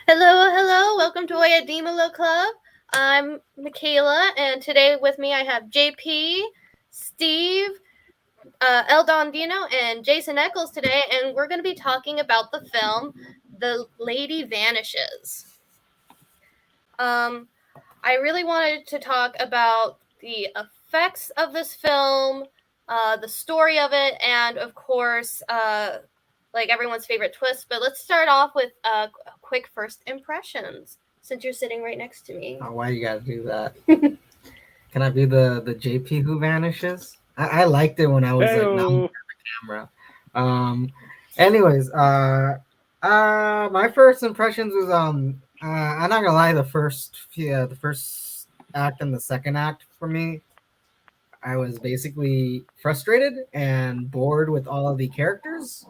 Hello, hello. Welcome to a Dimelo Club. I'm Michaela, and today with me I have JP, Steve, Eldon Dino, and Jason Eccles today, and we're going to be talking about the film The Lady Vanishes. I really wanted to talk about the effects of this film, the story of it, and of course, like everyone's favorite twist. But let's start off with quick first impressions, since you're sitting right next to me. Oh, why you gotta do that? Can I be the JP who vanishes? I liked it when I was like not looking Hey, at the camera. Um, anyways, my first impressions was I'm not gonna lie, the first act and the second act for me, I was basically frustrated and bored with all of the characters.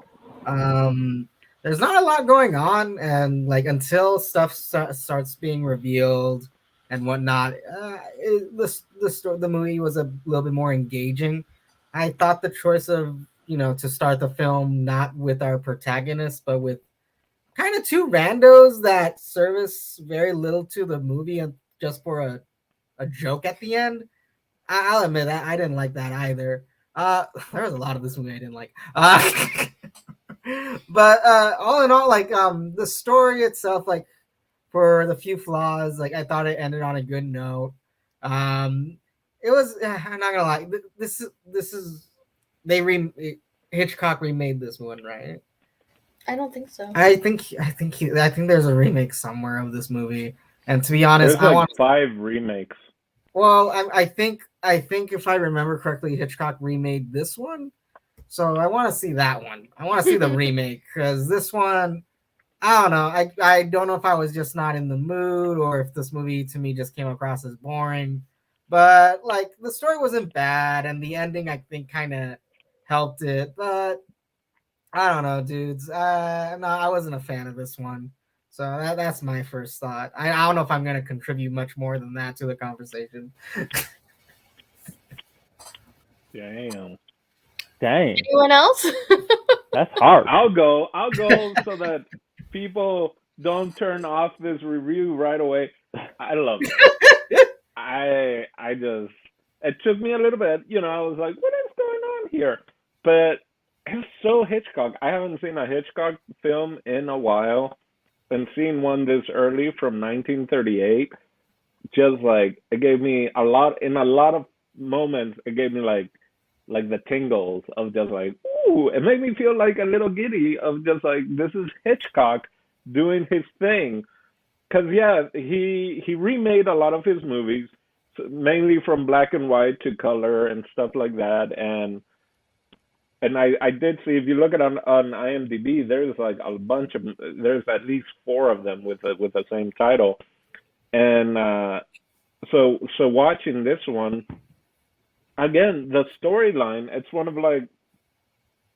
Um, there's not a lot going on, and like until stuff starts being revealed and whatnot, the movie was a little bit more engaging. I thought the choice of to start the film not with our protagonist but with kind of two randos that service very little to the movie and just for a joke at the end. I'll admit that I didn't like that either. There was a lot of this movie I didn't like. But all in all, like the story itself, like for the few flaws, like I thought it ended on a good note. Um, it was. I'm not gonna lie. This is they re Hitchcock remade this one, right? I don't think so. I think there's a remake somewhere of this movie. And to be honest, there's I like want. 5 remakes. Well, I think if I remember correctly, Hitchcock remade this one. So I want to see that one. I want to see the remake because this one, I don't know. I don't know if I was just not in the mood or if this movie to me just came across as boring. But like the story wasn't bad and the ending I think kind of helped it. But I don't know, dudes. No, I wasn't a fan of this one. So that's my first thought. I don't know if I'm gonna contribute much more than that to the conversation. Damn. Dang. Anyone else? That's hard. I'll go so that people don't turn off this review right away. I loved it. I just it took me a little bit, I was like, what is going on here? But it's so Hitchcock. I haven't seen a Hitchcock film in a while, and seeing one this early from 1938, just like it gave me a lot of moments. It gave me like the tingles of just like, ooh, it made me feel like a little giddy of just like, this is Hitchcock doing his thing. Cause yeah, he remade a lot of his movies, mainly from black and white to color and stuff like that. And I did see, if you look at on IMDb, there's like a bunch of, there's at least 4 of them with the same title. And so watching this one again, the storyline, it's one of like,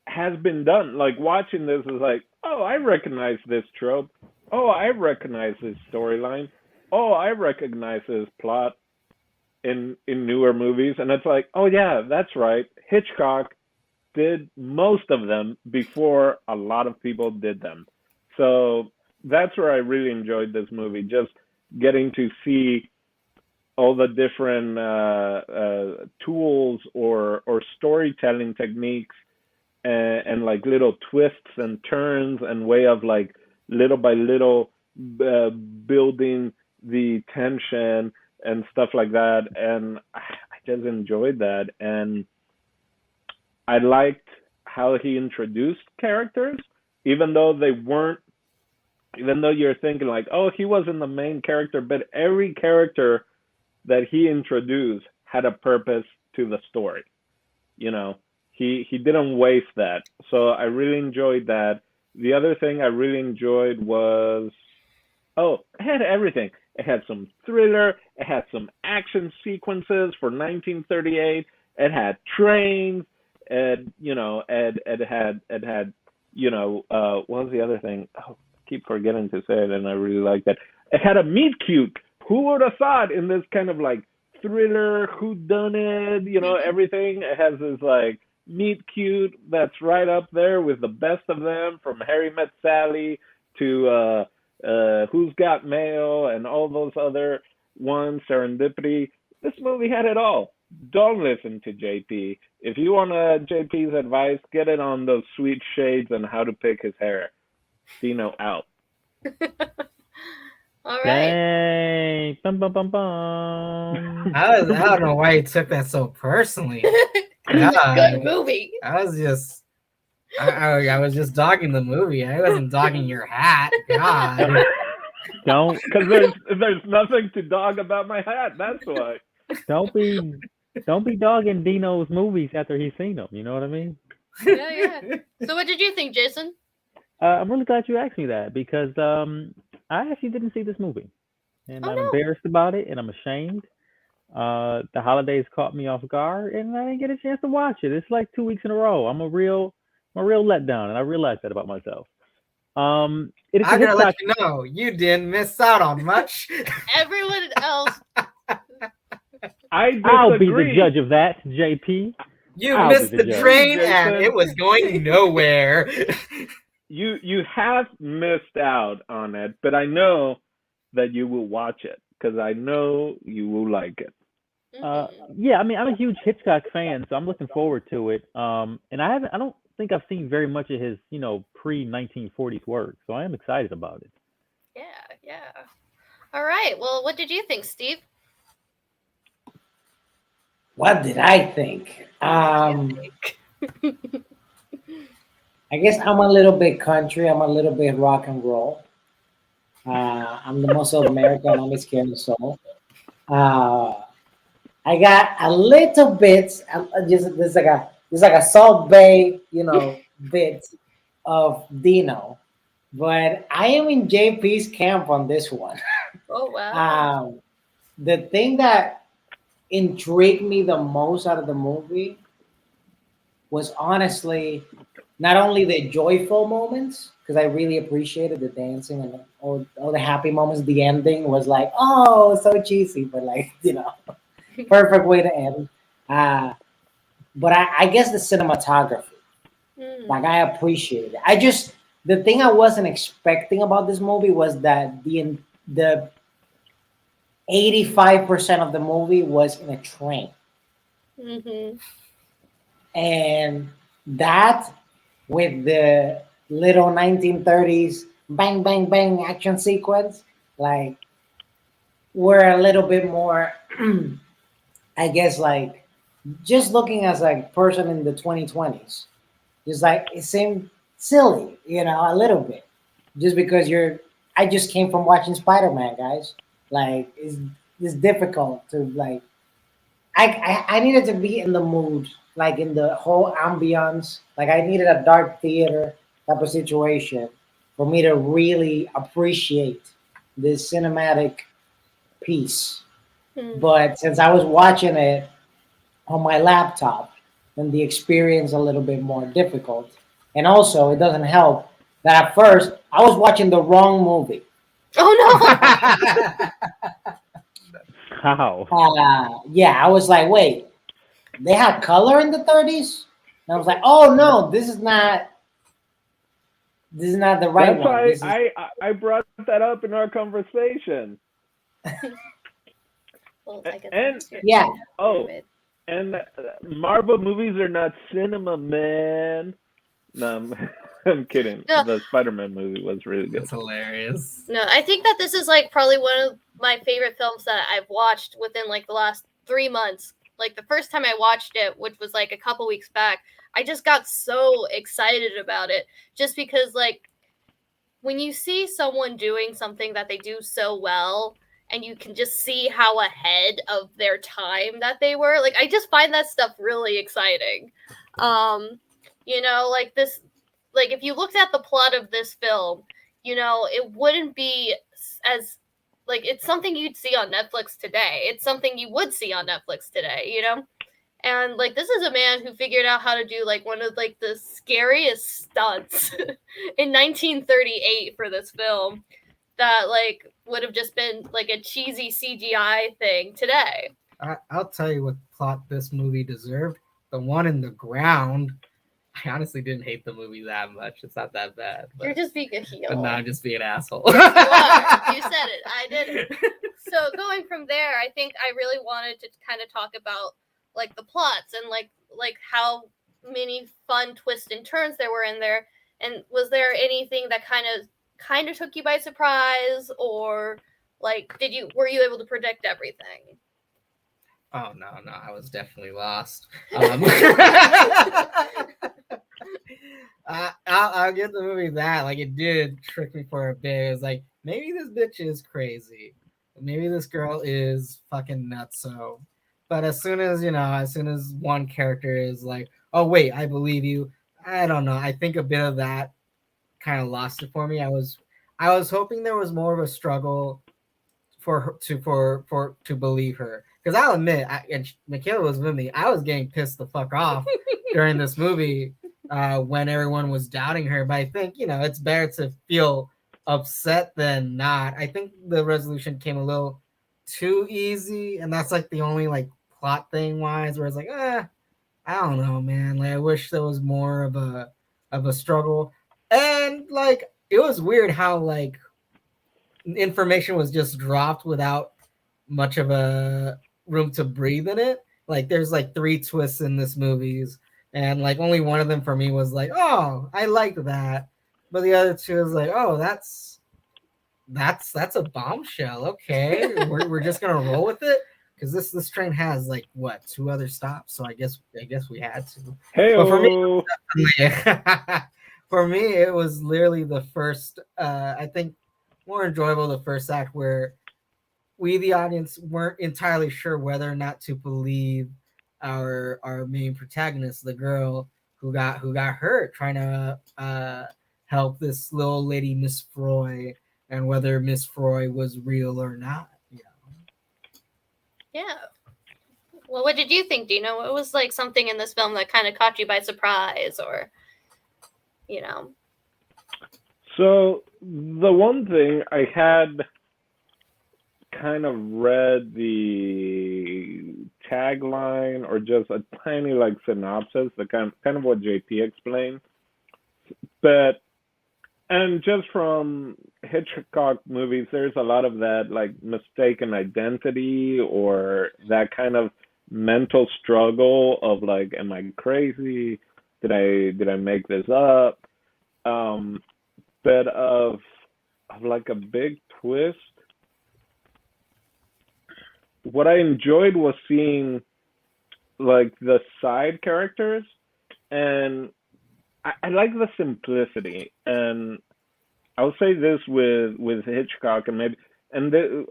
has been done. Like watching this is like, oh, I recognize this trope. Oh, I recognize this storyline. Oh, I recognize this plot in newer movies, and it's like, oh yeah, that's right. Hitchcock did most of them before a lot of people did them. So that's where I really enjoyed this movie, just getting to see all the different tools or storytelling techniques and like little twists and turns and way of like little by little building the tension and stuff like that. And I just enjoyed that. And I liked how he introduced characters, even though they weren't, even though you're thinking like, oh, he wasn't the main character, but every character that he introduced had a purpose to the story. You know, he didn't waste that. So I really enjoyed that. The other thing I really enjoyed was, oh, it had everything. It had some thriller. It had some action sequences for 1938. It had trains. And it had what was the other thing? Oh, I keep forgetting to say it, and I really like that. It had a meet cute. Who would have thought in this kind of like thriller, who done it, everything. It has this like meet cute that's right up there with the best of them, from Harry Met Sally to Who's Got Mail, and all those other ones, Serendipity. This movie had it all. Don't listen to JP. If you want JP's advice, get it on those sweet shades and how to pick his hair. Dino out. All right. Dang. Bum, bum, bum, bum. I don't know why you took that so personally. Good movie. I was just dogging the movie. I wasn't dogging your hat. God. Don't Because there's nothing to dog about my hat. That's why. don't be dogging Dino's movies after he's seen them. You know what I mean? Yeah. So what did you think, Jason? I'm really glad you asked me that because I actually didn't see this movie, and I'm embarrassed about it, and I'm ashamed. The holidays caught me off guard, and I didn't get a chance to watch it. It's like 2 weeks in a row. I'm a real letdown, and I realized that about myself. It is I gotta let you know, you didn't miss out on much. Everyone else. I'll be the judge of that, JP. You missed the train, and it was going nowhere. You have missed out on it, but I know that you will watch it because I know you will like it. Yeah, I mean, I'm a huge Hitchcock fan, so I'm looking forward to it. And I don't think I've seen very much of his, pre-1940s work, so I am excited about it. Yeah. All right. Well, what did you think, Steve? What did I think? I guess I'm a little bit country. I'm a little bit rock and roll. I'm the most of America, and I'm a scared soul. I got a little bit, there's like a Salt Bay, bit of Dino, but I am in JP's camp on this one. Oh wow! The thing that intrigued me the most out of the movie was honestly not only the joyful moments, because I really appreciated the dancing and all the happy moments. The ending was like, oh, so cheesy, but perfect way to end. But I guess the cinematography, like I appreciated it. The thing I wasn't expecting about this movie was that the 85% of the movie was in a train. Mm-hmm. And that with the little 1930s bang, bang, bang action sequence, like we're a little bit more, I guess, like just looking as a person in the 2020s, just like it seemed silly, a little bit, just because I just came from watching Spider-Man, guys. Like it's difficult to like. I needed to be in the mood, like in the whole ambiance. Like I needed a dark theater type of situation for me to really appreciate this cinematic piece. But since I was watching it on my laptop, then the experience a little bit more difficult. And also, it doesn't help that at first I was watching the wrong movie. Oh no! How? Yeah, I was like, wait, they had color in the 30s? And I was like, oh no, this is not the right one. That's why I brought that up in our conversation. Well, I guess and yeah. And Marvel movies are not cinema, man. No, I'm kidding. No. The Spider-Man movie was really good. It's hilarious. No, I think that this is like probably one of my favorite films that I've watched within like the last 3 months. Like the first time I watched it, which was like a couple weeks back, I just got so excited about it. Just because like when you see someone doing something that they do so well, and you can just see how ahead of their time that they were, like I just find that stuff really exciting. Like this, like if you looked at the plot of this film, it wouldn't be as like it's something you'd see on Netflix today. It's something you would see on Netflix today, And like this is a man who figured out how to do like one of like the scariest stunts in 1938 for this film that like would have just been like a cheesy CGI thing today. I'll tell you what plot this movie deserved. The one in the ground. I honestly didn't hate the movie that much. It's not that bad. You're just being a heel. But now I'm just being an asshole. You are. You said it. I didn't. So going from there, I think I really wanted to kind of talk about like the plots and like how many fun twists and turns there were in there. And was there anything that kind of took you by surprise, or like were you able to predict everything? Oh no, I was definitely lost. I'll give the movie that. Like, it did trick me for a bit. It was like, maybe this bitch is crazy. Maybe this girl is fucking nutso. But as soon as one character is like, oh wait, I believe you. I don't know. I think a bit of that kind of lost it for me. I was hoping there was more of a struggle for her to believe her. Because I'll admit, and Michaela was with me, I was getting pissed the fuck off during this movie when everyone was doubting her. But I think, it's better to feel upset than not. I think the resolution came a little too easy, and that's like the only like plot thing wise where it's like, I don't know, man. Like, I wish there was more of a struggle. And like, it was weird how like information was just dropped without much of a room to breathe in it. Like, there's like 3 twists in this movies, and like only one of them for me was like, oh, I like that, but the other 2 is like, oh, that's a bombshell. Okay, we're just gonna roll with it because this train has like what 2 other stops, so I guess we had to. Hey, but for me, it was literally the first. I think more enjoyable the first act where we, the audience, weren't entirely sure whether or not to believe our main protagonist, the girl who got hurt trying to help this little lady, Miss Froy, and whether Miss Froy was real or not. Yeah. Well, what did you think, Dino? What was like something in this film that kind of caught you by surprise, or So the one thing I had kind of read the tagline or just a tiny like synopsis, the kind of what JP explained, but and just from Hitchcock movies, there's a lot of that like mistaken identity or that kind of mental struggle of like, am I crazy? Did I make this up? But of like a big twist. What I enjoyed was seeing like the side characters, and I like the simplicity. And I'll say this with Hitchcock, and I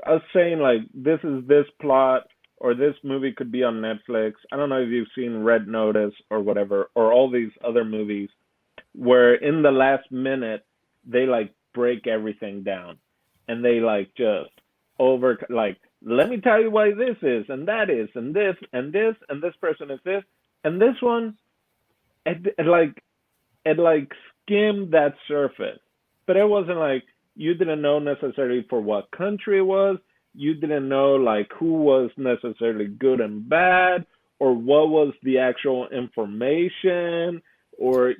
was saying like this is this plot, or this movie could be on Netflix. I don't know if you've seen Red Notice or whatever, or all these other movies where in the last minute they like break everything down, and they like just let me tell you why this is, and that is, and this, and this, and this person is this, and this one, it skimmed that surface. But it wasn't like you didn't know necessarily for what country it was. You didn't know like who was necessarily good and bad, or what was the actual information, or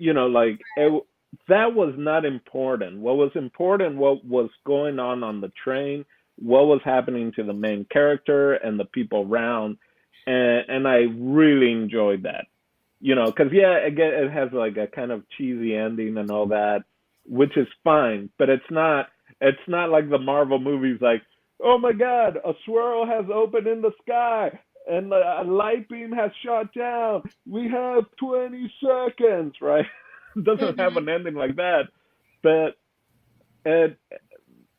that was not important. What was important, what was going on the train, what was happening to the main character and the people around, and I really enjoyed that. Because again, it has like a kind of cheesy ending and all that, which is fine, but it's not like the Marvel movies, like, oh my God, a swirl has opened in the sky and a light beam has shot down. We have 20 seconds, right? It doesn't have an ending like that, but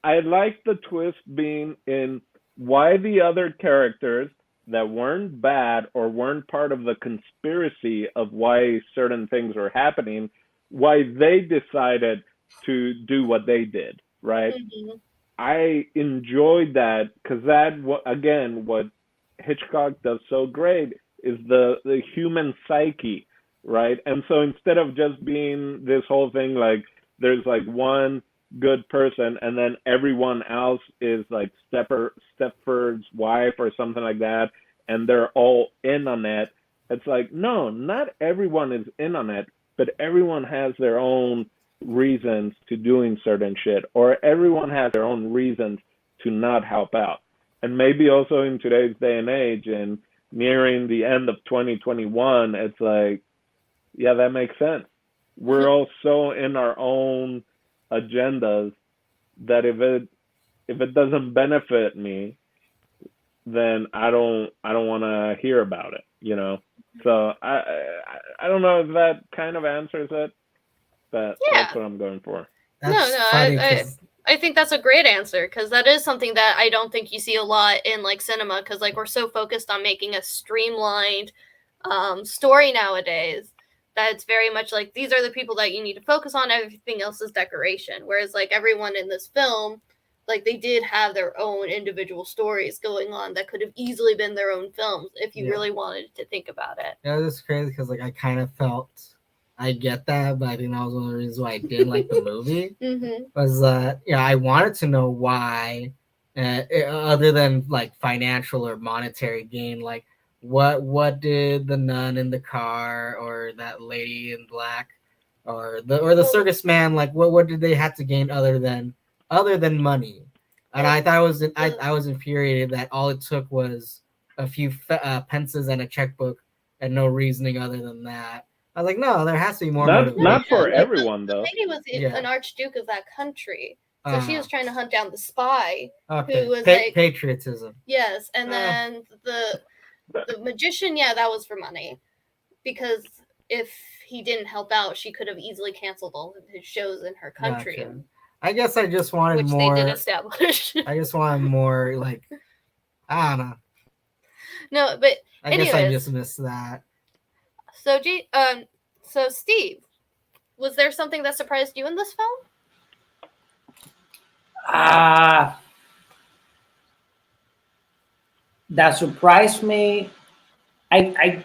I like the twist being in why the other characters that weren't bad or weren't part of the conspiracy of why certain things were happening, why they decided to do what they did, right? Mm-hmm. I enjoyed that because again, what Hitchcock does so great is the human psyche, right? And so instead of just being this whole thing like there's like one good person and then everyone else is like Stepford's wife or something like that, and they're all in on it. It's like, no, not everyone is in on it, but everyone has their own reasons to doing certain shit, or everyone has their own reasons to not help out. And maybe also in today's day and age, and nearing the end of 2021, it's like, yeah, that makes sense. We're all so in our own agendas that if it doesn't benefit me, then I don't want to hear about it, you know. So I don't know if that kind of answers it, but that's what I'm going for. That's funny I think that's a great answer, because that is something that I don't think you see a lot in like cinema, because like we're so focused on making a streamlined story nowadays that it's very much like these are the people that you need to focus on, everything else is decoration. Whereas like everyone in this film, like they did have their own individual stories going on that could have easily been their own films if you really wanted to think about it. Yeah, it was crazy because like I kind of felt I get that, but I think that was one of the reasons why I didn't like the movie. Was that I wanted to know why, other than like financial or monetary gain, like what did the nun in the car or that lady in black or the circus man, like what did they have to gain other than money? And I thought I was infuriated that all it took was a few pences and a checkbook and no reasoning other than that. I was like, no, there has to be more motivation. Not for everyone, though. The lady was an archduke of that country, so she was trying to hunt down the spy who was like patriotism. Yes, and then the magician, that was for money, because if he didn't help out, she could have easily canceled all of his shows in her country. Gotcha. I guess I just wanted more. Which they did establish. I just wanted more, like, I don't know. No, but I guess I just missed that. So, so Steve, was there something that surprised you in this film? That surprised me. I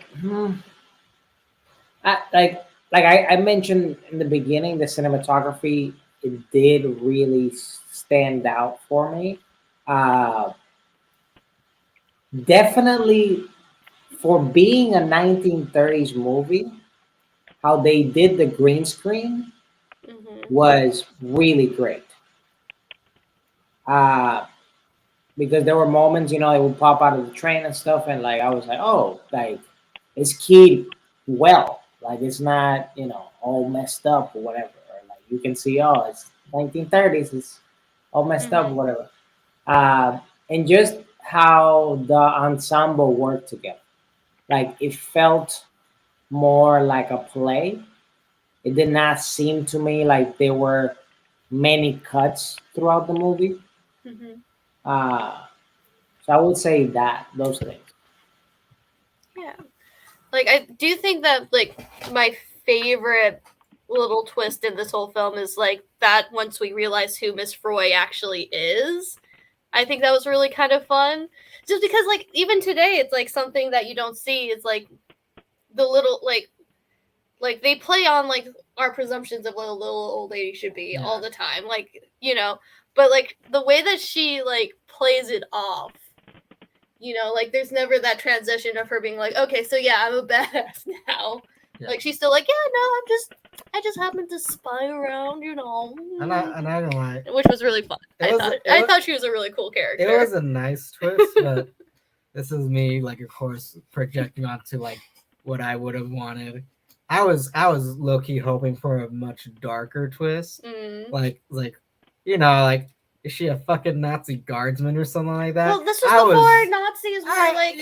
mentioned in the beginning, the cinematography, it did really stand out for me. Definitely for being a 1930s movie, how they did the green screen was really great. Because there were moments, it would pop out of the train and stuff, and like I was like, oh, like it's keyed well, like it's not, all messed up or whatever. Or like you can see, oh, it's 1930s, it's all messed up or whatever. And just how the ensemble worked together, like it felt more like a play. It did not seem to me like there were many cuts throughout the movie. So I would say those things. Yeah, like I do think that like my favorite little twist in this whole film is like that once we realize who Miss Froy actually is. I think that was really kind of fun, just because like even today it's like something that you don't see. It's like the little like they play on like our presumptions of what a little old lady should be all the time, like but like the way that she like plays it off, like there's never that transition of her being like, okay, so yeah, I'm a badass now. Like she's still like, yeah, no, I just happened to spy around, And I don't lie, which was really fun. I thought she was a really cool character. It was a nice twist, but this is me, like, of course, projecting onto like what I would have wanted. I was low key hoping for a much darker twist, like like is she a fucking Nazi guardsman or something like that? Well, this was before Nazis were like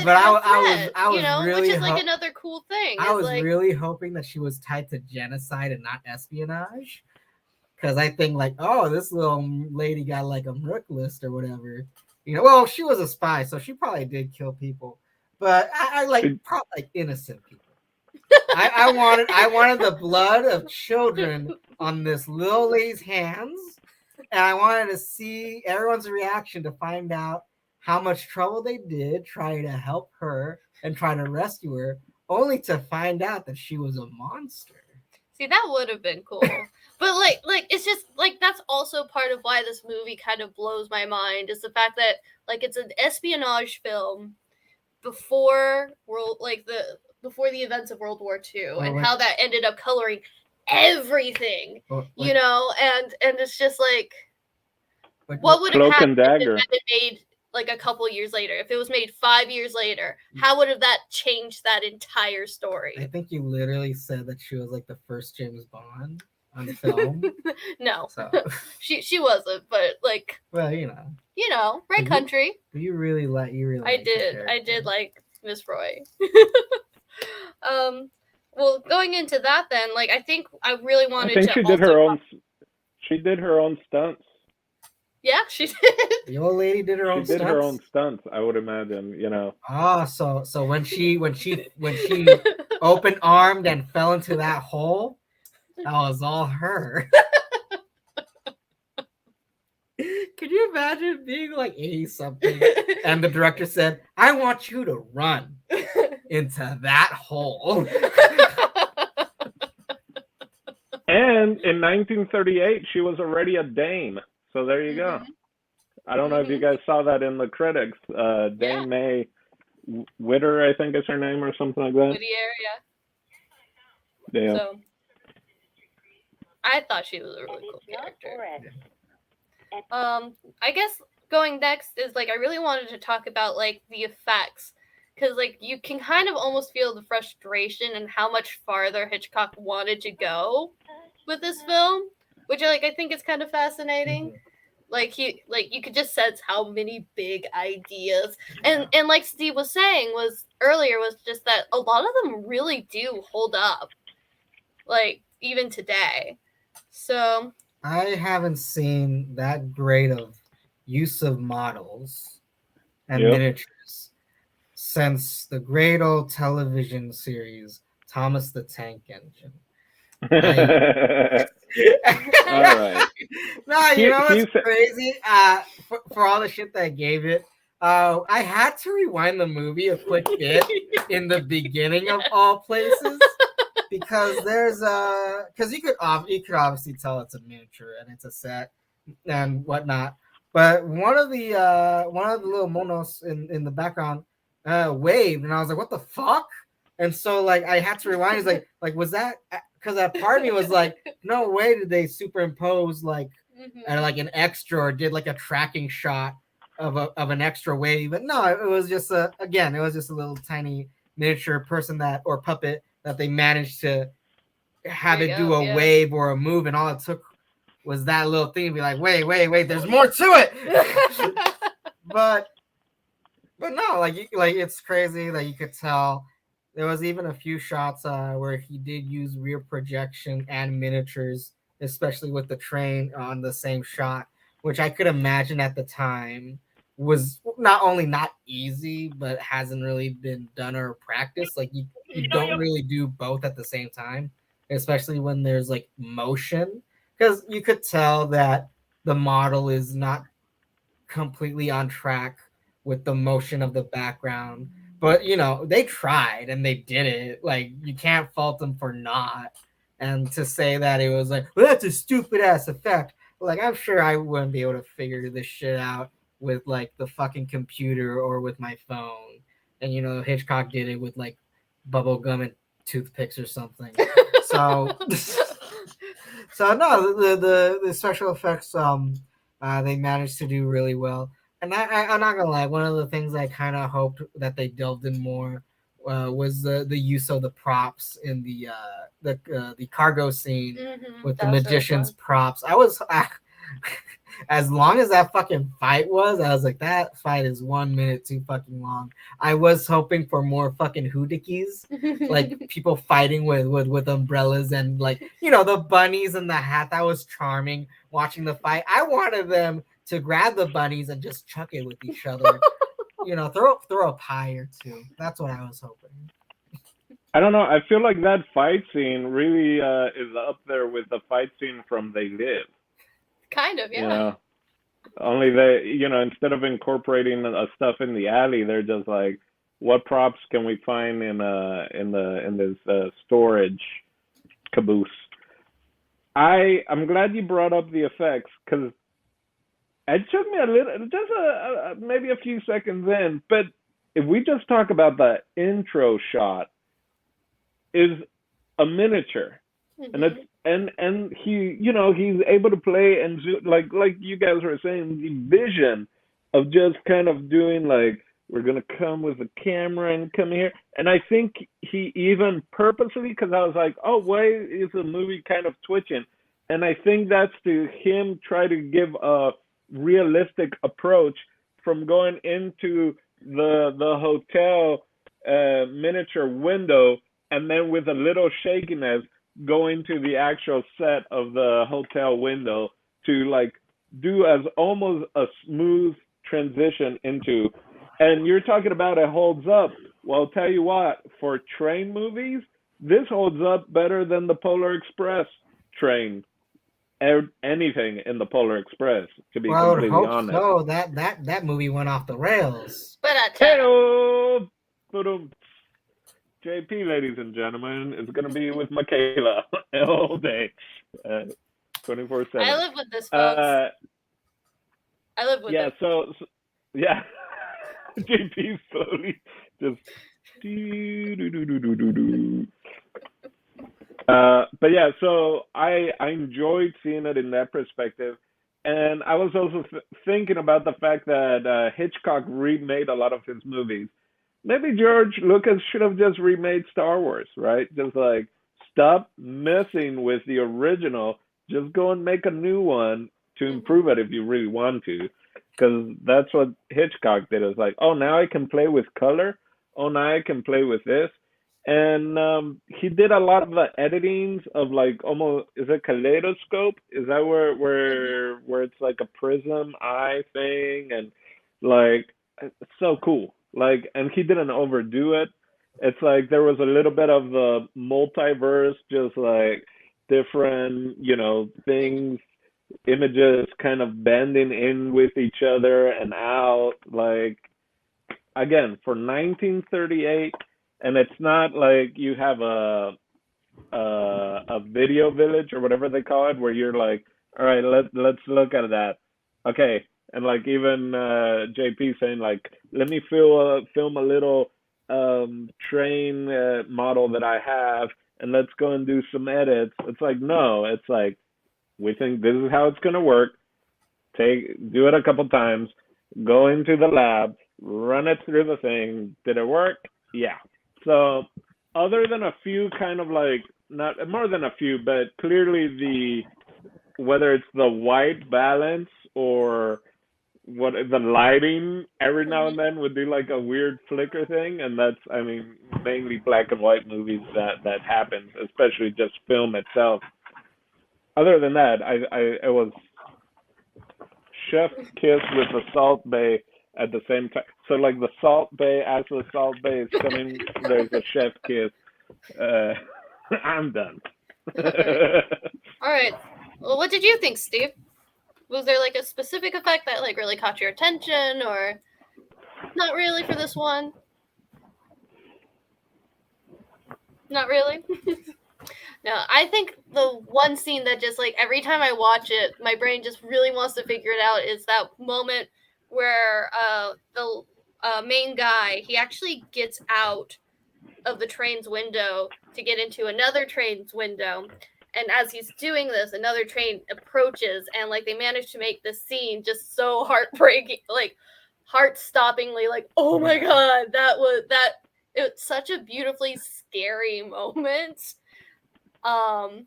but I was really which is like another cool thing. I was really hoping that she was tied to genocide and not espionage, because I think like, oh, this little lady got like a Merc list or whatever. Well, she was a spy, so she probably did kill people, but I like probably like innocent people. I wanted the blood of children on this little lady's hands, and I wanted to see everyone's reaction to find out how much trouble they did trying to help her and trying to rescue her, only to find out that she was a monster. See, that would have been cool. But like it's just like that's also part of why this movie kind of blows my mind, is the fact that like it's an espionage film before before the events of World War II, Well, and like- how that ended up coloring everything, Well, you like- know, and it's just like, like, what would have Cloak happened and if Dagger. it had been made like a couple years later? If it was made 5 years later, how would have that changed that entire I story? think you literally said that she was like the first James Bond on film. No, So, she wasn't, but like, well, you know, right You- country. you really like I liked the did character. like Miss Froy. Well, going into that then, like, I think I really I wanted think to she did also her own. She did her own stunts. Yeah, she did. The old lady did her own She did stunts. her own stunts. I would imagine. Ah, so when she open armed and fell into that hole, that was all her. Could you imagine being like 80 something and the director said, "I want you to run into that hole." And in 1938, she was already a dame. So there you go. Mhm. I don't know if you guys saw that in the critics. Dame Yeah. May Witter, I think is her name, or something like that. Whittier, yeah. Yeah. So I thought she was a really cool character. I guess going next is like I really wanted to talk about like the effects, because like you can kind of almost feel the frustration and how much farther Hitchcock wanted to go with this film, which like I think is kind of fascinating. Like you could just sense how many big ideas, and like Steve was saying was just that a lot of them really do hold up, like even today. So I haven't seen that great of use of models and Yep. miniatures since the great old television series Thomas the Tank Engine. All right. No, you know what's He's- crazy? For all the shit that I gave it, I had to rewind the movie a quick bit in the beginning of all places because there's because you could obviously tell it's a miniature and it's a set and whatnot, but one of the little monos in the background waved and I was like, what the fuck? And so like I had to rewind. It's like was that because that part of me was like, no way did they superimpose like like an extra or did like a tracking shot of an extra wave, but no, it was just it was just a little tiny miniature person that or puppet that they managed to have it do a wave or a move, and all it took was that little thing to be like, wait, there's more to it. but no, like it's crazy that you could tell. There was even a few shots where he did use rear projection and miniatures, especially with the train on the same shot, which I could imagine at the time was not only not easy, but hasn't really been done or practiced. Like you don't really do both at the same time, especially when there's like motion, because you could tell that the model is not completely on track with the motion of the background. But they tried and they did it. Like you can't fault them for not. And to say that it was like, well, that's a stupid ass effect. Like I'm sure I wouldn't be able to figure this shit out with like the fucking computer or with my phone. And Hitchcock did it with like bubble gum and toothpicks or something. So no, the special effects they managed to do really well. And I'm not gonna lie, one of the things I kind of hoped that they delved in more was the use of the props in the cargo scene with the magician's props. I was as long as that fucking fight was, I was like, that fight is 1 minute too fucking long. I was hoping for more fucking hoodikis, like people fighting with umbrellas and like the bunnies and the hat. That was charming watching the fight. I wanted them to grab the bunnies and just chuck it with each other. Throw a pie or two. That's what I was hoping. I don't know. I feel like that fight scene really is up there with the fight scene from They Live. Kind of, yeah. Only they, instead of incorporating stuff in the alley, they're just like, what props can we find in this storage caboose? I'm glad you brought up the effects because it took me a little, just maybe a few seconds in, but if we just talk about the intro shot is a miniature, and it's and he he's able to play and like you guys were saying, the vision of just kind of doing like, we're gonna come with a camera and come here, and I think he even purposely, because I was like, oh, why is the movie kind of twitching, and I think that's to him try to give a realistic approach from going into the hotel miniature window, and then with a little shakiness going to the actual set of the hotel window to like do as almost a smooth transition into. And you're talking about it holds up. Well, I'll tell you what, for train movies, this holds up better than the Polar Express train. Anything in the Polar Express, to be Well, I would completely hope honest. so. That movie went off the rails. But Hey, JP, ladies and gentlemen, is going to be with Michaela all day, 24/7. I live with this, folks. I live with yeah, it. so yeah, JP slowly just but yeah, so I enjoyed seeing it in that perspective, and I was also thinking about the fact that Hitchcock remade a lot of his movies. Maybe George Lucas should have just remade Star Wars, right? Just like, stop messing with the original. Just go and make a new one to improve it if you really want to. Because that's what Hitchcock did. It's like, oh, now I can play with color. Oh, now I can play with this. And he did a lot of the editings of like, almost, is it kaleidoscope? Is that where it's like a prism eye thing, and like, it's so cool. Like, and he didn't overdo it. It's like there was a little bit of the multiverse, just like different, things, images kind of bending in with each other and out. Like, again, for 1938, and it's not like you have a video village or whatever they call it, where you're like, all right, let's look at that. Okay, and like even JP saying like, let me film a little train model that I have, and let's go and do some edits. It's like, no, it's like, we think this is how it's gonna work. Do it a couple times, go into the lab, run it through the thing. Did it work? Yeah. So other than a few kind of like, not more than a few, but clearly whether it's the white balance or what the lighting every now and then would do like a weird flicker thing, and that's, I mean, mainly black and white movies that happens, especially just film itself. Other than that, it was chef's kiss with the Salt Bay at the same time. So like the Salt Bay, as the Salt Bay is coming, there's a chef kiss. I'm done. All right. Well, what did you think, Steve? Was there like a specific effect that like really caught your attention, or not really for this one? Not really? No, I think the one scene that just like every time I watch it, my brain just really wants to figure it out is that moment where the main guy, he actually gets out of the train's window to get into another train's window. And as he's doing this, another train approaches, and like they manage to make this scene just so heartbreaking, like heart-stoppingly, like, oh my god, it was such a beautifully scary moment. And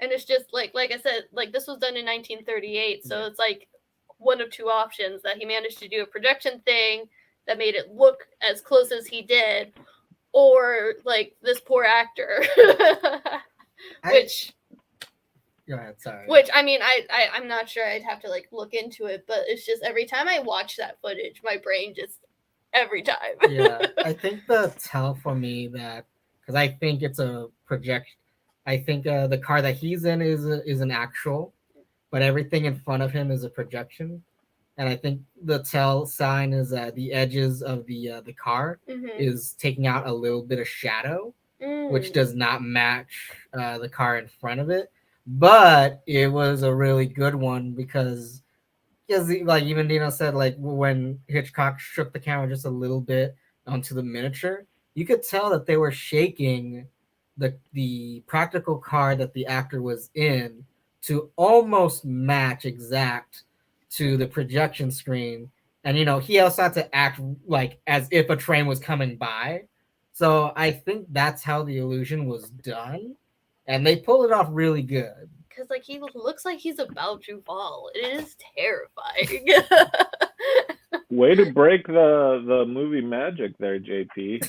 it's just like I said, like this was done in 1938, so it's like one of two options: that he managed to do a projection thing that made it look as close as he did, or like this poor actor. Which Go ahead, sorry. Which, I mean, I'm not sure. I'd have to like look into it, but it's just every time I watch that footage, my brain just, every time. Yeah, I think the tell for me that, because I think it's a projection. I think the car that he's in is an actual, but everything in front of him is a projection. And I think the tell sign is the edges of the car is taking out a little bit of shadow, which does not match the car in front of it. But it was a really good one because like even Dino said, like when Hitchcock shook the camera just a little bit onto the miniature, you could tell that they were shaking the practical car that the actor was in to almost match exact to the projection screen. And he also had to act like as if a train was coming by. So I think that's how the illusion was done, and they pulled it off really good. Because like he looks like he's about to fall. It is terrifying. Way to break the movie magic there, JP.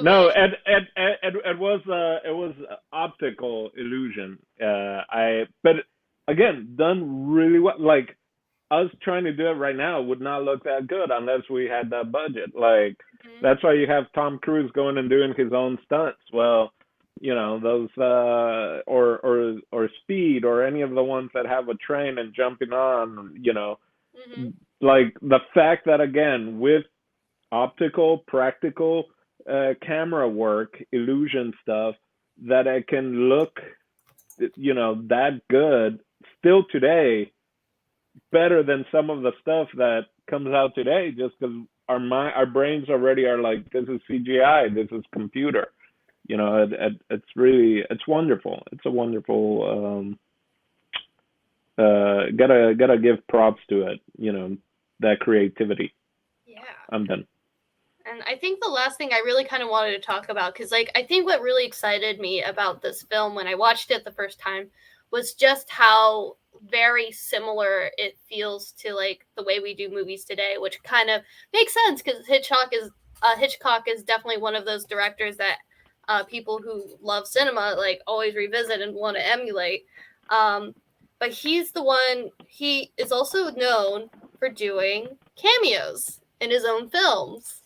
No, it was optical illusion. But again, done really well. Like us trying to do it right now would not look that good unless we had that budget. Like that's why you have Tom Cruise going and doing his own stunts. Well, those or Speed or any of the ones that have a train and jumping on. Like the fact that again with optical practical camera work, illusion stuff, that it can look, that good still today, better than some of the stuff that comes out today, just because our brains already are like, this is CGI, this is computer. It's wonderful. It's a wonderful. Gotta give props to it. That creativity. Yeah. I'm done. And I think the last thing I really kind of wanted to talk about, because like I think what really excited me about this film when I watched it the first time was just how very similar it feels to like the way we do movies today, which kind of makes sense because Hitchcock is definitely one of those directors that people who love cinema like always revisit and want to emulate. But he's the one. He is also known for doing cameos in his own films.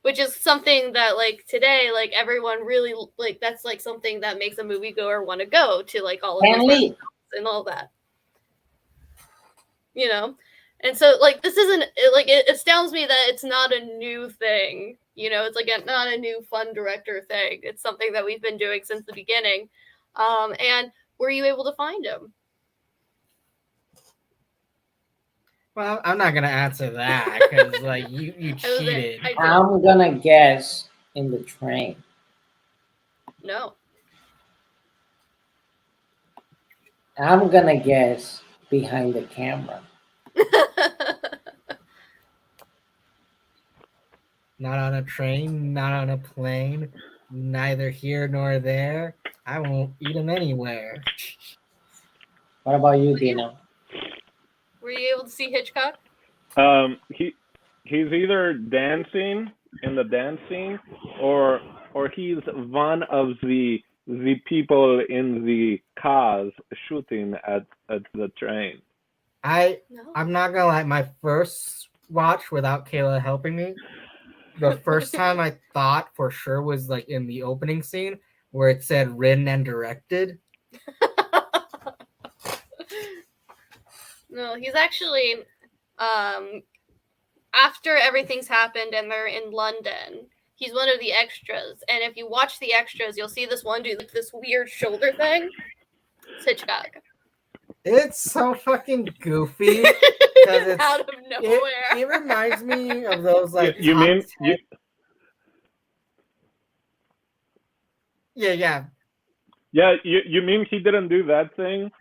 Which is something that like today, like everyone really like that's like something that makes a moviegoer want to go to like all of these and all that, and so like this isn't like it astounds me that it's not a new thing, it's like not a new fun director thing. It's something that we've been doing since the beginning. And were you able to find him? Well, I'm not gonna answer that because like you cheated. I'm gonna guess in the train. No. I'm gonna guess behind the camera. Not on a train, not on a plane, neither here nor there. I won't eat him anywhere. What about you, Dino? Were you able to see Hitchcock? He's either dancing in the dance scene, or he's one of the people in the cars shooting at the train. I'm not gonna lie. My first watch without Kayla helping me, the first time I thought for sure was like in the opening scene where it said written and directed. No, he's actually after everything's happened and they're in London, he's one of the extras. And if you watch the extras, you'll see this one dude like this weird shoulder thing. It's Hitchcock. It's so fucking goofy. It's out of nowhere. It reminds me of those like. You mean? Yeah. Yeah, you mean he didn't do that thing?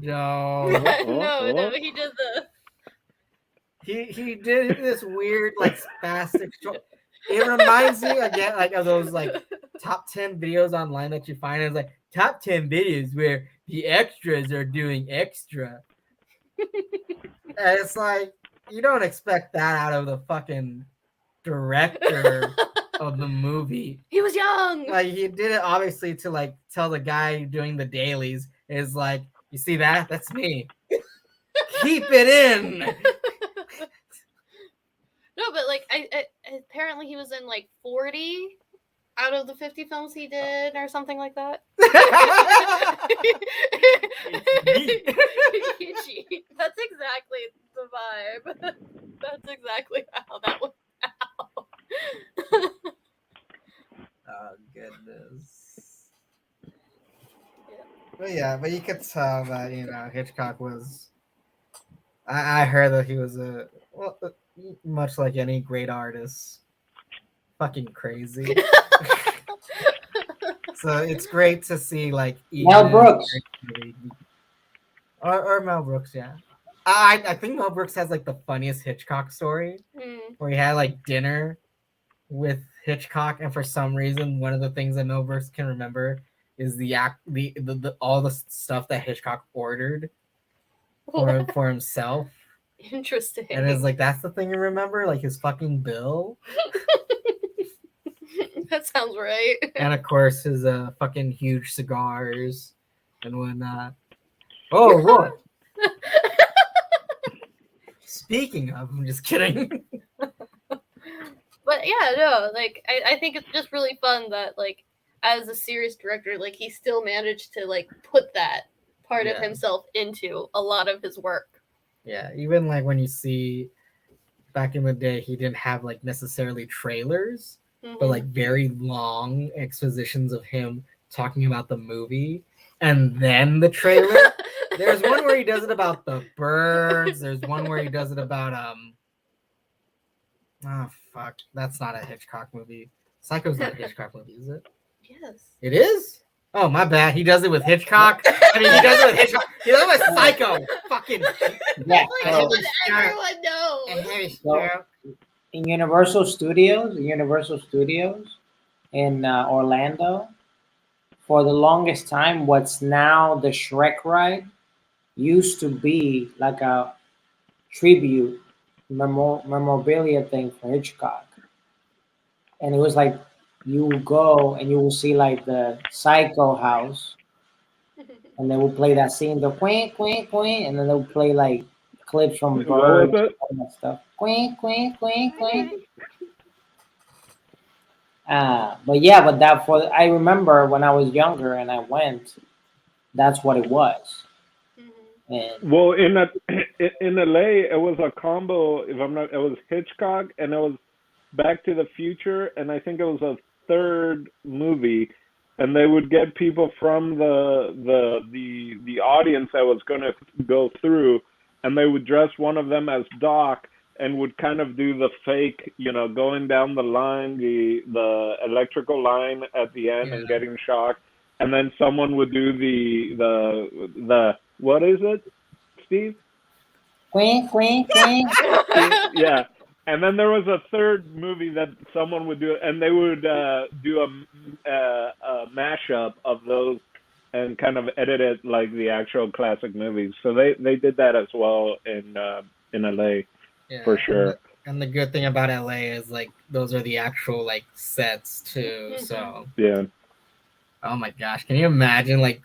No. No, he did the. He did this weird like spastic. It reminds me again like of those like top 10 videos online that you find. It's like top 10 videos where the extras are doing extra. And it's like you don't expect that out of the fucking director of the movie. He was young. Like he did it obviously to like tell the guy doing the dailies is like, you see that? That's me. Keep it in. No, but like I apparently he was in like 40 out of the 50 films he did or something like that. That's exactly the vibe. That's exactly how that went out. Oh goodness. But you could tell that Hitchcock was. I heard that he was much like any great artist, fucking crazy. So it's great to see like Mel Brooks. or Mel Brooks, yeah. I think Mel Brooks has like the funniest Hitchcock story where he had like dinner with Hitchcock, and for some reason, one of the things that Mel Brooks can remember is the all the stuff that Hitchcock ordered for himself. Interesting. And it's like that's the thing you remember, like his fucking bill. That sounds right. And of course his fucking huge cigars and whatnot. Oh, what? Speaking of, I'm just kidding. But yeah, no, like I think it's just really fun that like as a serious director, like he still managed to like put that part of himself into a lot of his work. Yeah, even like when you see back in the day, he didn't have like necessarily trailers, but like very long expositions of him talking about the movie and then the trailer. There's one where he does it about the birds. There's one where he does it about oh fuck, that's not a Hitchcock movie. Psycho's not a Hitchcock movie, is it? Yes. It is? Oh, my bad. He does it with Hitchcock. I mean, he does it with Hitchcock. He does it with Psycho. Fucking. Yeah. Everyone knows. So, in Universal Studios in Orlando, for the longest time, what's now the Shrek ride used to be like a tribute memorabilia thing for Hitchcock. And it was like you will go and you will see like the Psycho house, and they will play that scene, the quaint, quaint, quaint, and then they'll play like clips from birds and that stuff. Quaint, quaint, quaint, quaint. But that I remember when I was younger and I went, that's what it was. And well, in LA, it was a combo. If I'm not, it was Hitchcock and it was Back to the Future, and I think it was a third movie, and they would get people from the audience that was going to go through, and they would dress one of them as Doc and would kind of do the fake, going down the line, the electrical line at the end and getting shocked, and then someone would do the what is it, Steve? Quaint, quaint, quaint. Yeah. And then there was a third movie that someone would do, and they would do a mashup of those and kind of edit it like the actual classic movies. So they did that as well in LA, for sure. And the good thing about LA is like those are the actual like sets too. So yeah. Oh my gosh, can you imagine like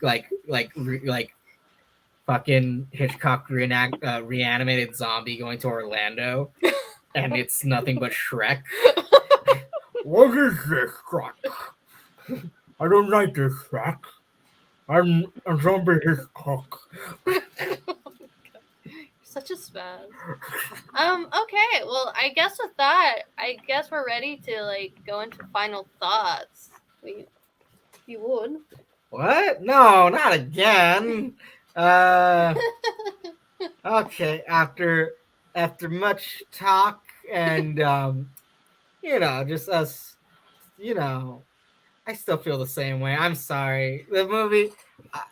fucking Hitchcock reanimated zombie going to Orlando? And it's nothing but Shrek. What is this, Shrek? I don't like this, Shrek. I'm a zombie Hitchcock. Such a spaz. Okay, well, I guess with that, we're ready to like go into final thoughts. You would? What? No, not again. Okay, after much talk and just us, I still feel the same way. I'm sorry. The movie,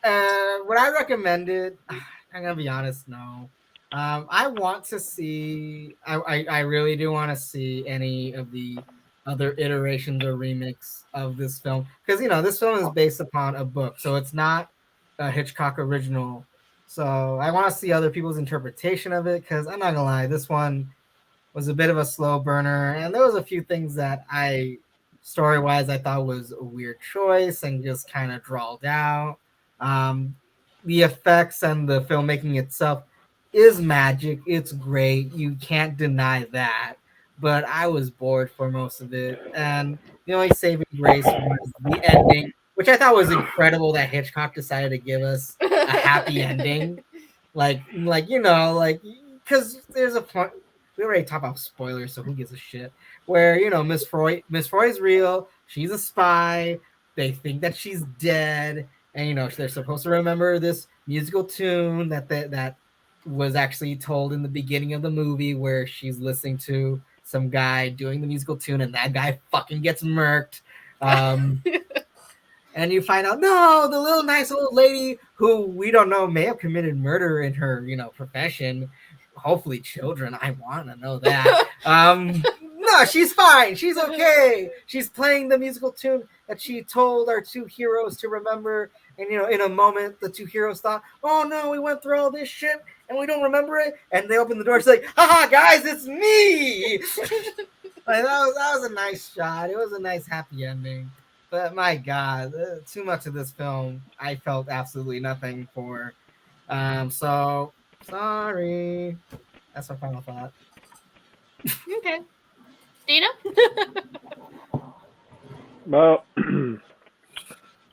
would I recommend it? I'm gonna be honest, no. I want to see. I really do want to see any of the other iterations or remix of this film, because this film is based upon a book, so it's not a Hitchcock original. So I want to see other people's interpretation of it, because I'm not gonna lie, this one was a bit of a slow burner, and there was a few things that story-wise, I thought was a weird choice and just kind of drawled out. The effects and the filmmaking itself is magic. It's great. You can't deny that. But I was bored for most of it, and the only saving grace was the ending, which I thought was incredible that Hitchcock decided to give us a happy ending. Because there's a point. We already talked about spoilers, so who gives a shit? Where Miss Froy's real. She's a spy. They think that she's dead, and they're supposed to remember this musical tune that was actually told in the beginning of the movie, where she's listening to some guy doing the musical tune, and that guy fucking gets murked. And you find out, no, the little nice old lady who we don't know may have committed murder in her, profession. Hopefully children. I want to know that. No, she's fine. She's okay. She's playing the musical tune that she told our two heroes to remember. And, in a moment, the two heroes thought, oh, no, we went through all this shit and we don't remember it. And they open the door. It's like, haha, guys, it's me. Like, that was a nice shot. It was a nice happy ending. But my God, too much of this film, I felt absolutely nothing for. So, sorry. That's my final thought. Okay. Dina? Well,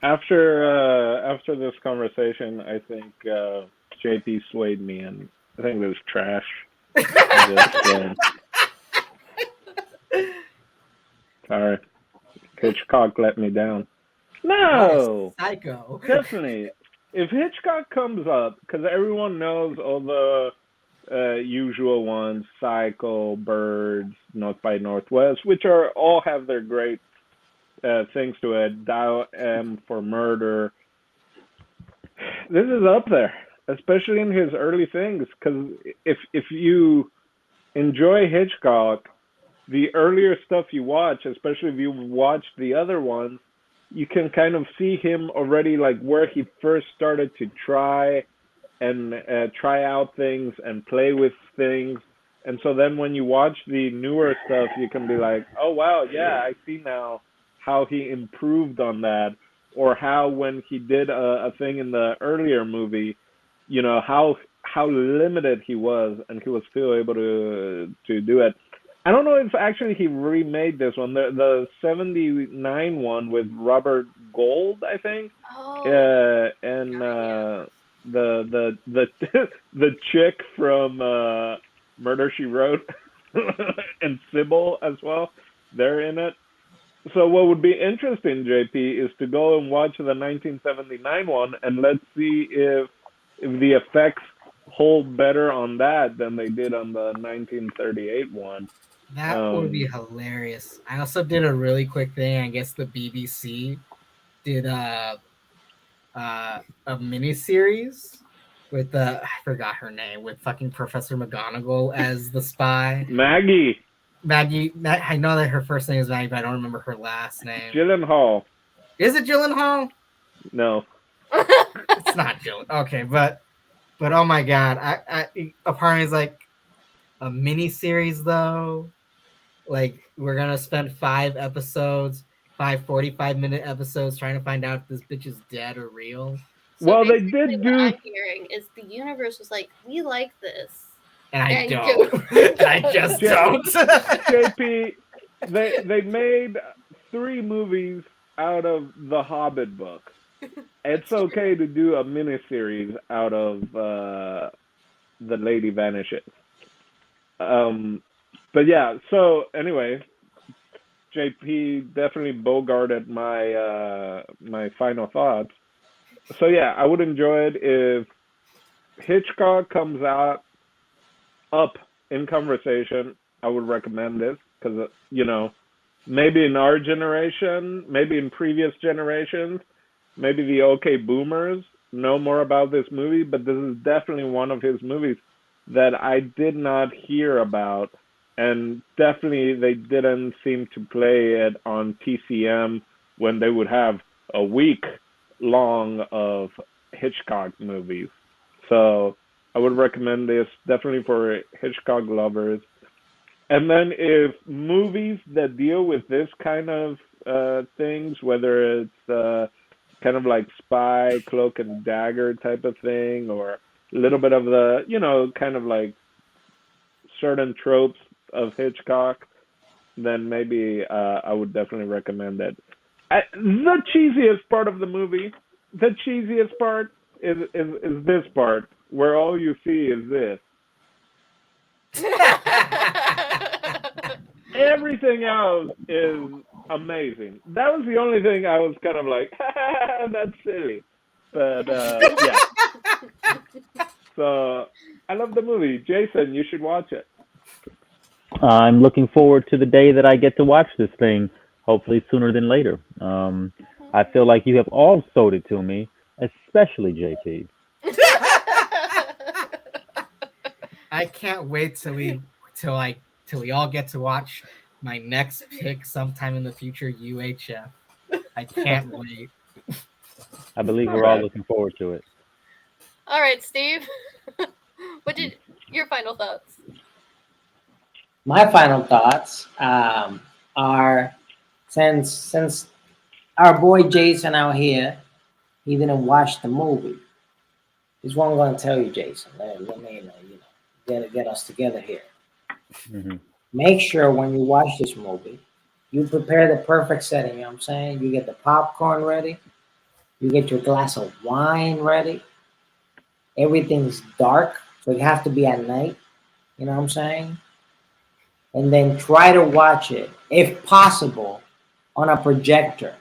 after this conversation, I think JP swayed me, and I think it was trash. Sorry, Hitchcock let me down. No, Psycho. Definitely. If Hitchcock comes up, because everyone knows all the usual ones, Psycho, Birds, North by Northwest, which all have their great things to it. Dial M for Murder. This is up there, especially in his early things, because if you enjoy Hitchcock, the earlier stuff you watch, especially if you watch the other ones, you can kind of see him already, like where he first started to try out things and play with things. And so then when you watch the newer stuff, you can be like, oh, wow, yeah, I see now how he improved on that, or how when he did a thing in the earlier movie, how limited he was, and he was still able to do it. I don't know if actually he remade this one, the 79 one with Robert Gold, I think. Oh. And the the chick from Murder She Wrote and Sybil as well. They're in it. So what would be interesting, JP, is to go and watch the 1979 one, and let's see if the effects hold better on that than they did on the 1938 one. That would be hilarious. I also did a really quick thing. I guess the BBC did a miniseries with I forgot her name, with fucking Professor McGonagall as the spy. Maggie. I know that her first name is Maggie, but I don't remember her last name. Gyllenhaal. Is it Gyllenhaal? No. It's not Gyllenhaal. Okay, but oh my God, apparently it's like a mini series though. Like we're gonna spend 5 episodes, 5 45-minute episodes trying to find out if this bitch is dead or real. So well, they did do. What I'm hearing is the universe was like, we like this, and I don't. And I just don't. JP, they made 3 movies out of the Hobbit book. It's okay to do a miniseries out of the Lady Vanishes. But yeah, so anyway, JP definitely bogarted my final thoughts. So yeah, I would enjoy it if Hitchcock comes up in conversation. I would recommend this because maybe in our generation, maybe in previous generations, maybe the OK Boomers know more about this movie, but this is definitely one of his movies that I did not hear about. And definitely they didn't seem to play it on TCM when they would have a week long of Hitchcock movies. So I would recommend this definitely for Hitchcock lovers. And then if movies that deal with this kind of things, whether it's kind of like spy, cloak and dagger type of thing, or a little bit of the, kind of like certain tropes of Hitchcock, then maybe I would definitely recommend it. The cheesiest part of the movie, the cheesiest part is this part where all you see is this. Everything else is amazing. That was the only thing I was kind of like, that's silly. But yeah. So I love the movie. Jason, you should watch it. I'm looking forward to the day that I get to watch this thing. Hopefully sooner than later. I feel like you have all sold it to me, especially JP. I can't wait till we all get to watch my next pick sometime in the future, UHF. I can't wait. I believe Not we're all bad. looking forward to it. All right, Steve. Your final thoughts? My final thoughts are since our boy Jason out here, he didn't watch the movie. Here's what I'm going to tell you, Jason. Let me get us together here. Hmm. Make sure when you watch this movie, you prepare the perfect setting. You know what I'm saying? You get the popcorn ready. You get your glass of wine ready. Everything's dark, so you have to be at night. You know what I'm saying? And then try to watch it, if possible, on a projector.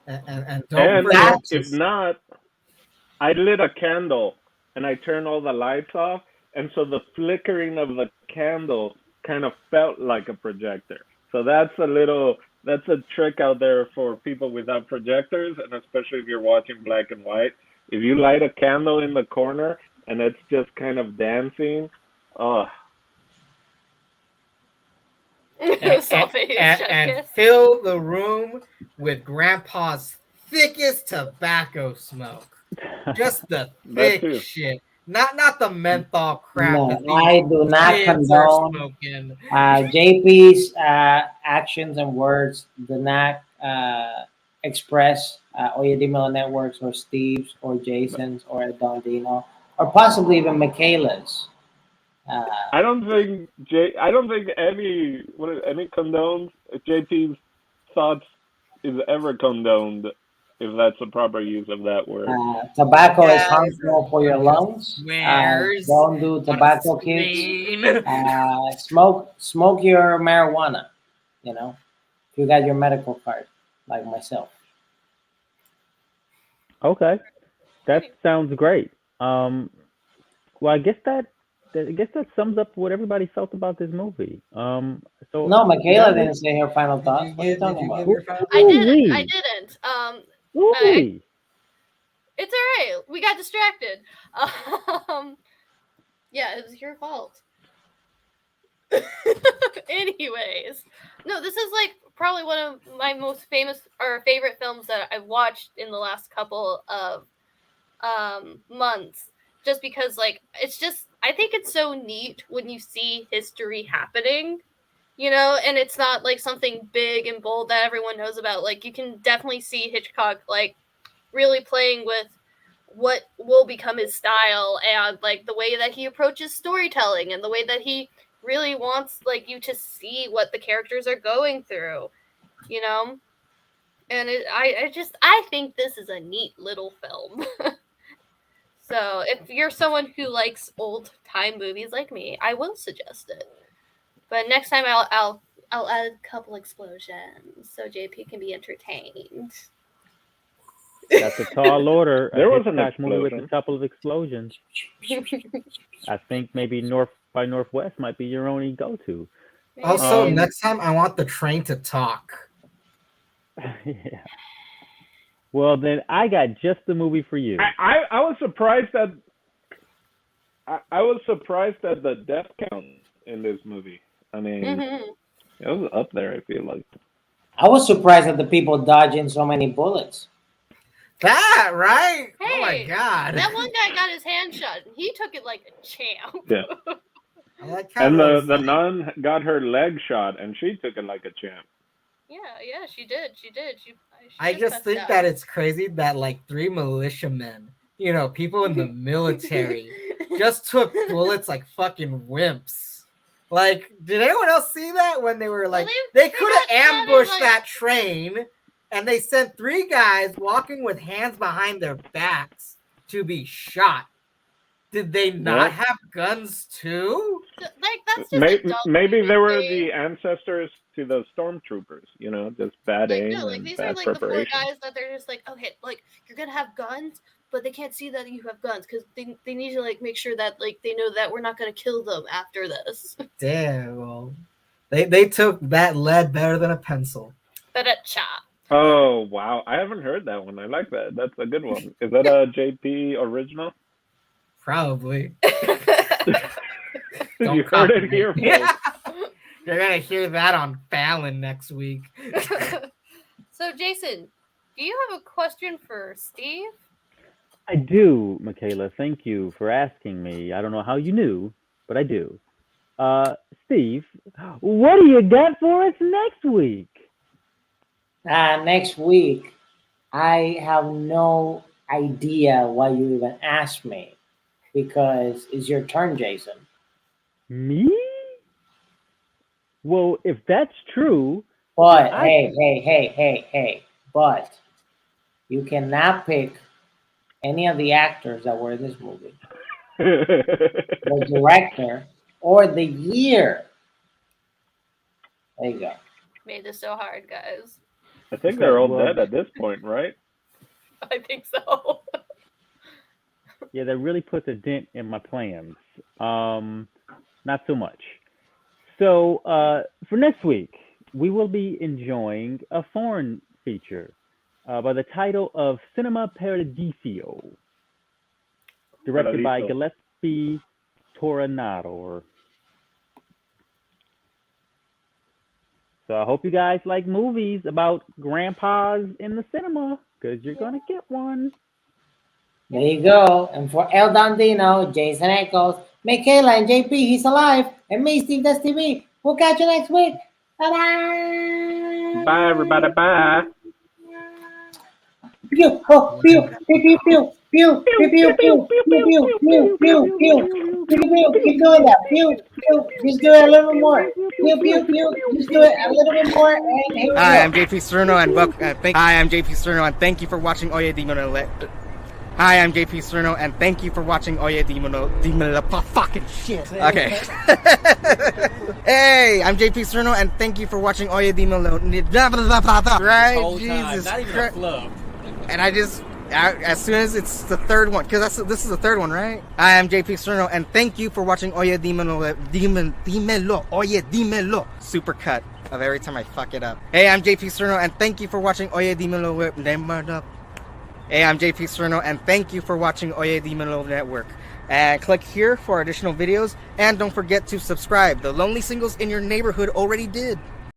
And don't And forget if not, I lit a candle and I turned all the lights off, and so the flickering of the candle kind of felt like a projector. So that's a trick out there for people without projectors, and especially if you're watching black and white. If you light a candle in the corner and it's just kind of dancing, oh, and fill the room with Grandpa's thickest tobacco smoke. Just the thick too. shit. Not the menthol crap No, that I these do not kids are condone smoking. JP's actions and words do not express Oye Dimelo Networks or Steve's or Jason's or Dondino or possibly even Michaela's. I don't think any condones JP's thoughts is ever condoned, if that's the proper use of that word. Tobacco is Yeah, harmful for your lungs. swears Don't do on tobacco, a kids. screen. Smoke your marijuana. You know, if you got your medical card, like myself. Okay, that sounds great. Well, I guess that sums up what everybody felt about this movie. So No, Michaela that didn't say her final thoughts. What are you talking about? your final I Ooh-wee. didn't. Ooh-wee. It's all right. We got distracted. Yeah, it was your fault. Anyways, no, this is like probably one of my most famous or favorite films that I've watched in the last couple of months. Just because, like, it's just I think it's so neat when you see history happening, and it's not like something big and bold that everyone knows about. Like, you can definitely see Hitchcock like really playing with what will become his style and like the way that he approaches storytelling and the way that he really wants like you to see what the characters are going through, and I think this is a neat little film. So if you're someone who likes old time movies like me, I will suggest it. But next time I'll add a couple explosions so JP can be entertained. That's a tall order. There was A an Hitchcock movie with a explosion. couple of explosions. I think maybe North by Northwest might be your only go-to. Also, Um, next time I want the train to talk. Yeah. Well, then I got just the movie for you. I was surprised that I was surprised at the death count in this movie. I mean, it was up there. I feel like. I was surprised at the people dodging so many bullets. That right? Oh my Hey, god! that one guy got his hand shot and he took it like a champ. Yeah. I like how And those, the nun got her leg shot, and she took it like a champ. Yeah, she did. She I just think out. that it's crazy that like 3 militiamen, people in the military, just took bullets like fucking wimps. Like, did anyone else see that when they were like, they could have ambushed like, that train, and they sent 3 guys walking with hands behind their backs to be shot. Did they not have guns too? Like that's just maybe they were the ancestors to the stormtroopers. Just bad aim and these bad are like preparation. the 4 guys that they're just like, okay, like you're gonna have guns, but they can't see that you have guns because they need to like make sure that like they know that we're not gonna kill them after this. Damn. Well, they took that lead better than a pencil. Ba-da-cha. Oh wow, I haven't heard that one. I like that. That's a good one. Is that a JP original? Probably. You heard it here, folks. Yeah. You're gonna hear that on Fallon next week. So, Jason, do you have a question for Steve? I do, Michaela. Thank you for asking me. I don't know how you knew, but I do. Steve, what do you got for us next week? Next week, I have no idea why you even asked me because it's your turn, Jason. Me? Well, if that's true, But hey, but you cannot pick any of the actors that were in this movie, the director, or the year. There you go. Made this so hard, guys. I think they're all dead at this point, right? I think so. yeah, that really puts a dent in my plans. Not so much. So for next week, we will be enjoying a foreign feature by the title of Cinema Paradiso, directed by Gillespie Toronado. So I hope you guys like movies about grandpas in the cinema, because you're going to get one. There you go. And for El Dondino, Jason Echols, Michaela and JP, he's alive, and me, Steve Does TV. We'll catch you next week. Bye-bye. Bye, everybody. Bye. Pew, oh, pew, pew, pew, pew, pew, pew, pew, pew, pew, pew, pew, pew, pew, keep doing that. Pew, pew, just do it a little bit more. Pew, pew, pew, just do it a little bit more. And Hi, I'm JP Cerno, and thank you for watching Oye Dimelo. Hi, I'm JP Cerno, and thank you for watching Oye Dimelo. Fucking shit. Okay. Hey, I'm JP Cerno, and thank you for watching Oye Dimelo. Right? Jesus Christ. And as soon as it's the third one, because this is the third one, right? I am JP Cerno, and thank you for watching Oye Dimelo. Oye Dimelo. Super cut of every time I fuck it up. Hey, I'm JP Cerno, and thank you for watching Oye Dimelo. Hey, I'm JP Cerno, and thank you for watching Oye Dimelo Network. And click here for additional videos, and don't forget to subscribe. The lonely singles in your neighborhood already did.